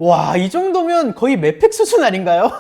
와, 이 정도면 거의 매팩 수준 아닌가요?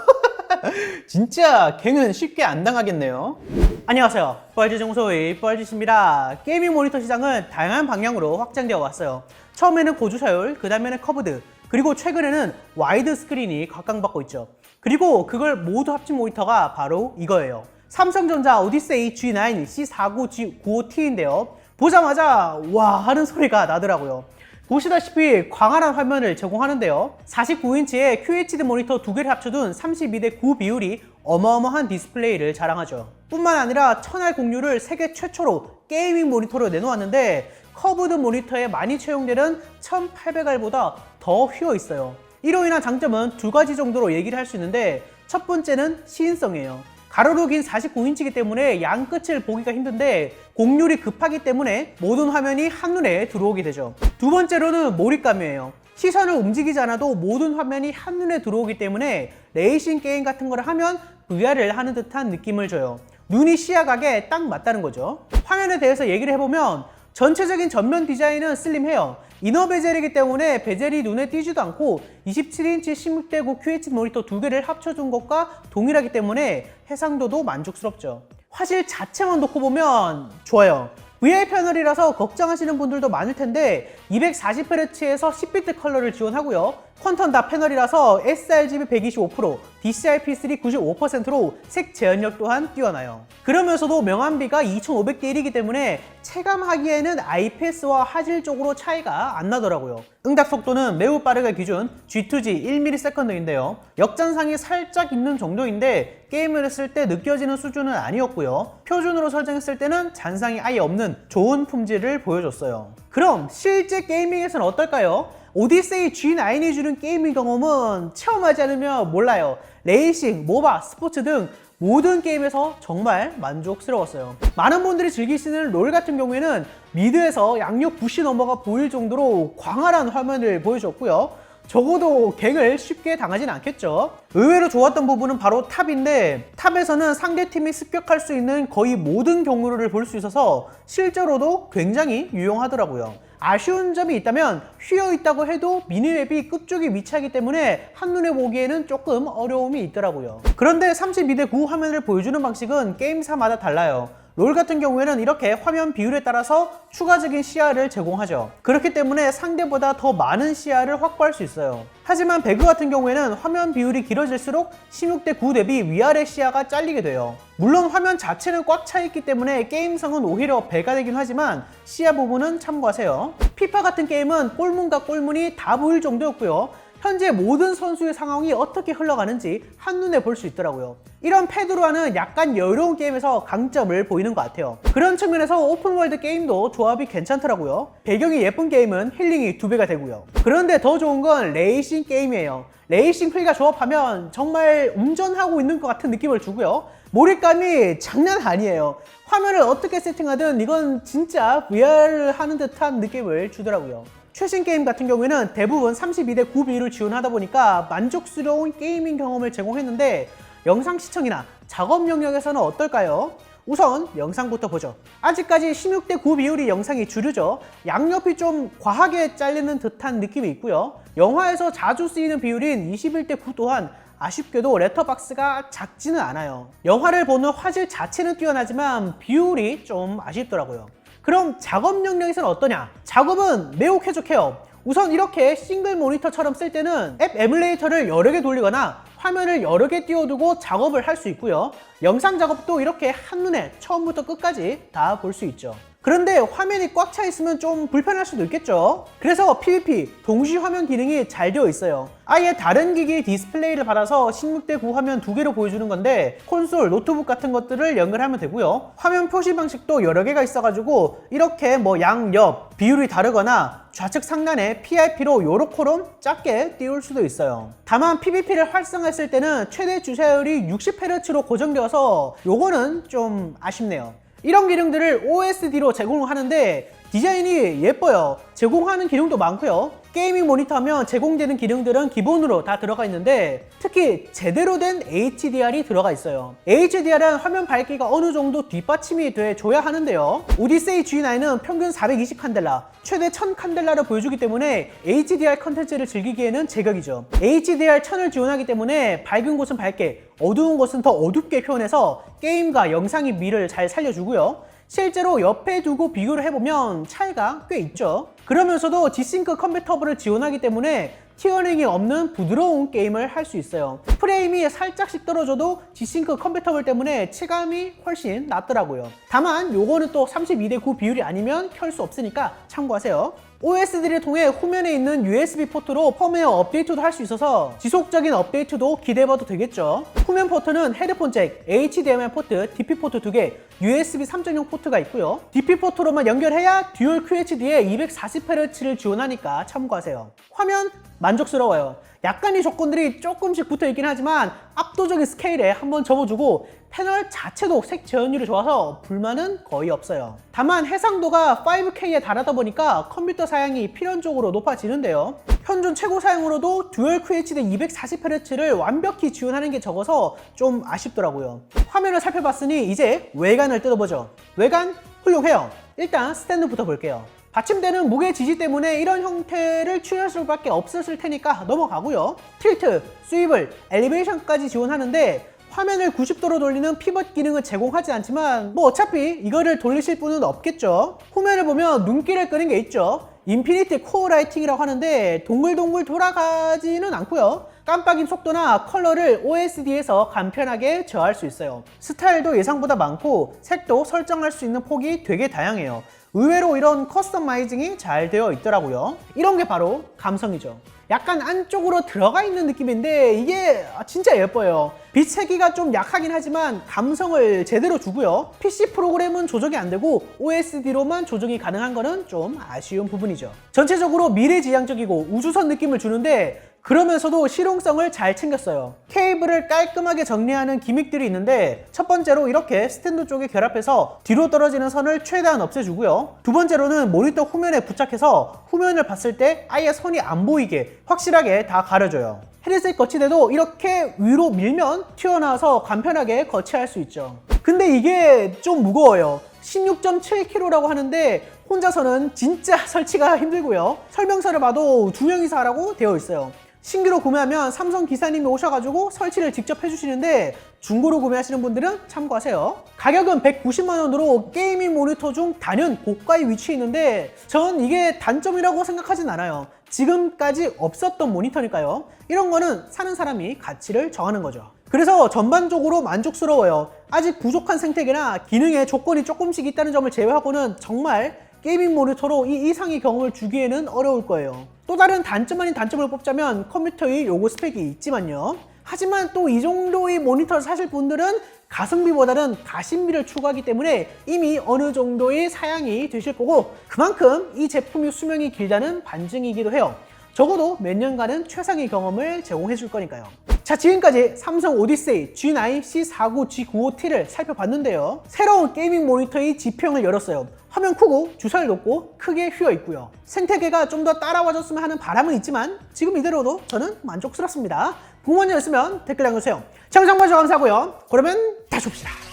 진짜 갱은 쉽게 안 당하겠네요. 안녕하세요, 뻘지정소의 뻘짓입니다. 게이밍 모니터 시장은 다양한 방향으로 확장되어 왔어요. 처음에는 고주사율, 그 다음에는 커브드, 그리고 최근에는 와이드 스크린이 각광받고 있죠. 그리고 그걸 모두 합친 모니터가 바로 이거예요. 삼성전자 오디세이 G9 C49G95T인데요. 보자마자 와 하는 소리가 나더라고요. 보시다시피 광활한 화면을 제공하는데요. 49인치의 QHD 모니터 두 개를 합쳐둔 32:9 비율이 어마어마한 디스플레이를 자랑하죠. 뿐만 아니라 1000R 공유를 세계 최초로 게이밍 모니터로 내놓았는데 커브드 모니터에 많이 채용되는 1800R보다 더 휘어 있어요. 이로 인한 장점은 두 가지 정도로 얘기를 할 수 있는데, 첫 번째는 시인성이에요. 가로로 긴 49인치이기 때문에 양끝을 보기가 힘든데 공률이 급하기 때문에 모든 화면이 한눈에 들어오게 되죠. 두 번째로는 몰입감이에요. 시선을 움직이지 않아도 모든 화면이 한눈에 들어오기 때문에 레이싱 게임 같은 걸 하면 VR을 하는 듯한 느낌을 줘요. 눈이 시야각에 딱 맞다는 거죠. 화면에 대해서 얘기를 해보면 전체적인 전면 디자인은 슬림해요. 이너 베젤이기 때문에 베젤이 눈에 띄지도 않고 27인치 16:9 QHD 모니터 두 개를 합쳐준 것과 동일하기 때문에 해상도도 만족스럽죠. 화질 자체만 놓고 보면 좋아요. VI 패널이라서 걱정하시는 분들도 많을 텐데 240Hz에서 10비트 컬러를 지원하고요. 퀀텀 다 패널이라서 sRGB 125%, DCI-P3 95%로 색 재현력 또한 뛰어나요. 그러면서도 명암비가 2500대1이기 때문에 체감하기에는 IPS와 화질적으로 차이가 안 나더라고요. 응답 속도는 매우 빠르게 기준 G2G 1ms/s인데요. 역전상이 살짝 있는 정도인데 게임을 했을 때 느껴지는 수준은 아니었고요. 표준으로 설정했을 때는 잔상이 아예 없는 좋은 품질을 보여줬어요. 그럼 실제 게이밍에서는 어떨까요? 오디세이 G9이 주는 게이밍 경험은 체험하지 않으면 몰라요. 레이싱, 모바, 스포츠 등 모든 게임에서 정말 만족스러웠어요. 많은 분들이 즐기시는 롤 같은 경우에는 미드에서 양옆 부시 넘어가 보일 정도로 광활한 화면을 보여줬고요. 적어도 갱을 쉽게 당하진 않겠죠. 의외로 좋았던 부분은 바로 탑인데, 탑에서는 상대팀이 습격할 수 있는 거의 모든 경로를 볼 수 있어서 실제로도 굉장히 유용하더라고요. 아쉬운 점이 있다면 휘어 있다고 해도 미니맵이 끝쪽에 위치하기 때문에 한눈에 보기에는 조금 어려움이 있더라고요. 그런데 32:9 화면을 보여주는 방식은 게임사마다 달라요. 롤 같은 경우에는 이렇게 화면 비율에 따라서 추가적인 시야를 제공하죠. 그렇기 때문에 상대보다 더 많은 시야를 확보할 수 있어요. 하지만 배그 같은 경우에는 화면 비율이 길어질수록 16:9 대비 위아래 시야가 잘리게 돼요. 물론 화면 자체는 꽉 차 있기 때문에 게임성은 오히려 배가 되긴 하지만 시야 부분은 참고하세요. 피파 같은 게임은 골문과 골문이 다 보일 정도였고요. 현재 모든 선수의 상황이 어떻게 흘러가는지 한눈에 볼 수 있더라고요. 이런 패드로 하는 약간 여유로운 게임에서 강점을 보이는 것 같아요. 그런 측면에서 오픈월드 게임도 조합이 괜찮더라고요. 배경이 예쁜 게임은 힐링이 2배가 되고요. 그런데 더 좋은 건 레이싱 게임이에요. 레이싱 휠과 조합하면 정말 운전하고 있는 것 같은 느낌을 주고요. 몰입감이 장난 아니에요. 화면을 어떻게 세팅하든 이건 진짜 VR을 하는 듯한 느낌을 주더라고요. 최신 게임 같은 경우에는 대부분 32:9 비율을 지원하다 보니까 만족스러운 게이밍 경험을 제공했는데, 영상 시청이나 작업 영역에서는 어떨까요? 우선 영상부터 보죠. 아직까지 16:9 비율이 영상이 주류죠. 양옆이 좀 과하게 잘리는 듯한 느낌이 있고요. 영화에서 자주 쓰이는 비율인 21:9 또한 아쉽게도 렛터박스가 작지는 않아요. 영화를 보는 화질 자체는 뛰어나지만 비율이 좀 아쉽더라고요. 그럼 작업 영역에서는 어떠냐? 작업은 매우 쾌적해요. 우선 이렇게 싱글 모니터처럼 쓸 때는 앱 에뮬레이터를 여러 개 돌리거나 화면을 여러 개 띄워두고 작업을 할 수 있고요. 영상 작업도 이렇게 한눈에 처음부터 끝까지 다 볼 수 있죠. 그런데 화면이 꽉 차 있으면 좀 불편할 수도 있겠죠. 그래서 PVP, 동시 화면 기능이 잘 되어 있어요. 아예 다른 기기의 디스플레이를 받아서 16:9 화면 두 개로 보여주는 건데, 콘솔, 노트북 같은 것들을 연결하면 되고요. 화면 표시 방식도 여러 개가 있어가지고 이렇게 양옆 비율이 다르거나 좌측 상단에 PIP로 요렇게럼 작게 띄울 수도 있어요. 다만 PVP를 활성화했을 때는 최대 주사율이 60Hz로 고정되어서 요거는 좀 아쉽네요. 이런 기능들을 OSD로 제공을 하는데 디자인이 예뻐요. 제공하는 기능도 많고요. 게이밍 모니터 하면 제공되는 기능들은 기본으로 다 들어가 있는데 특히 제대로 된 HDR이 들어가 있어요. HDR은 화면 밝기가 어느 정도 뒷받침이 돼줘야 하는데요. 오디세이 G9은 평균 420 칸델라, 최대 1000 칸델라를 보여주기 때문에 HDR 컨텐츠를 즐기기에는 제격이죠. HDR 1000을 지원하기 때문에 밝은 곳은 밝게, 어두운 곳은 더 어둡게 표현해서 게임과 영상의 미를 잘 살려주고요. 실제로 옆에 두고 비교를 해보면 차이가 꽤 있죠. 그러면서도 G-Sync 컨버터블을 지원하기 때문에 티어링이 없는 부드러운 게임을 할 수 있어요. 프레임이 살짝씩 떨어져도 G-Sync 컨버터블 때문에 체감이 훨씬 낫더라고요. 다만 요거는 또 32:9 비율이 아니면 켤 수 없으니까 참고하세요. OSD를 통해 후면에 있는 USB 포트로 펌웨어 업데이트도 할 수 있어서 지속적인 업데이트도 기대해봐도 되겠죠. 후면 포트는 헤드폰 잭, HDMI 포트, DP 포트 2개, USB 3.0 포트가 있고요. DP 포트로만 연결해야 듀얼 QHD에 240Hz를 지원하니까 참고하세요. 화면 만족스러워요. 약간의 조건들이 조금씩 붙어있긴 하지만 압도적인 스케일에 한번 접어주고 패널 자체도 색 재현율이 좋아서 불만은 거의 없어요. 다만 해상도가 5K에 달하다 보니까 컴퓨터 사양이 필연적으로 높아지는데요. 현존 최고 사양으로도 듀얼 QHD 240Hz를 완벽히 지원하는 게 적어서 좀 아쉽더라고요. 화면을 살펴봤으니 이제 외관을 뜯어보죠. 외관 훌륭해요. 일단 스탠드부터 볼게요. 받침대는 무게 지지 때문에 이런 형태를 취할 수밖에 없었을 테니까 넘어가고요. 틸트, 스위블, 엘리베이션까지 지원하는데 화면을 90도로 돌리는 피벗 기능은 제공하지 않지만 뭐 어차피 이거를 돌리실 분은 없겠죠. 후면을 보면 눈길을 끄는 게 있죠. 인피니티 코어 라이팅이라고 하는데 동글동글 돌아가지는 않고요. 깜빡임 속도나 컬러를 OSD에서 간편하게 제어할 수 있어요. 스타일도 예상보다 많고 색도 설정할 수 있는 폭이 되게 다양해요. 의외로 이런 커스터마이징이 잘 되어 있더라고요. 이런 게 바로 감성이죠. 약간 안쪽으로 들어가 있는 느낌인데 이게 진짜 예뻐요. 빛 세기가 좀 약하긴 하지만 감성을 제대로 주고요. PC 프로그램은 조정이 안 되고 OSD로만 조정이 가능한 거는 좀 아쉬운 부분이죠. 전체적으로 미래지향적이고 우주선 느낌을 주는데 그러면서도 실용성을 잘 챙겼어요. 케이블을 깔끔하게 정리하는 기믹들이 있는데 첫 번째로 이렇게 스탠드 쪽에 결합해서 뒤로 떨어지는 선을 최대한 없애주고요. 두 번째로는 모니터 후면에 부착해서 후면을 봤을 때 아예 선이 안 보이게 확실하게 다 가려줘요. 헤드셋 거치대도 이렇게 위로 밀면 튀어나와서 간편하게 거치할 수 있죠. 근데 이게 좀 무거워요. 16.7kg라고 하는데 혼자서는 진짜 설치가 힘들고요. 설명서를 봐도 2명이서 하라고 되어 있어요. 신규로 구매하면 삼성 기사님이 오셔가지고 설치를 직접 해주시는데 중고로 구매하시는 분들은 참고하세요. 가격은 190만 원으로 게이밍 모니터 중 단연 고가에 위치해 있는데 전 이게 단점이라고 생각하진 않아요. 지금까지 없었던 모니터니까요. 이런 거는 사는 사람이 가치를 정하는 거죠. 그래서 전반적으로 만족스러워요. 아직 부족한 생태계나 기능의 조건이 조금씩 있다는 점을 제외하고는 정말 게이밍 모니터로 이 이상의 경험을 주기에는 어려울 거예요. 또 다른 단점 아닌 단점을 뽑자면 컴퓨터의 요구 스펙이 있지만요. 하지만 또 이 정도의 모니터를 사실 분들은 가성비보다는 가심비를 추구하기 때문에 이미 어느 정도의 사양이 되실 거고 그만큼 이 제품이 수명이 길다는 반증이기도 해요. 적어도 몇 년간은 최상의 경험을 제공해 줄 거니까요. 자, 지금까지 삼성 오디세이 G9, C49, G95T를 살펴봤는데요. 새로운 게이밍 모니터의 지평을 열었어요. 화면 크고 주사율 높고 크게 휘어 있고요. 생태계가 좀 더 따라와줬으면 하는 바람은 있지만 지금 이대로도 저는 만족스럽습니다. 궁금한 점 있으면 댓글 남겨주세요. 영상 봐주셔서 감사하고요. 그러면 다시 봅시다.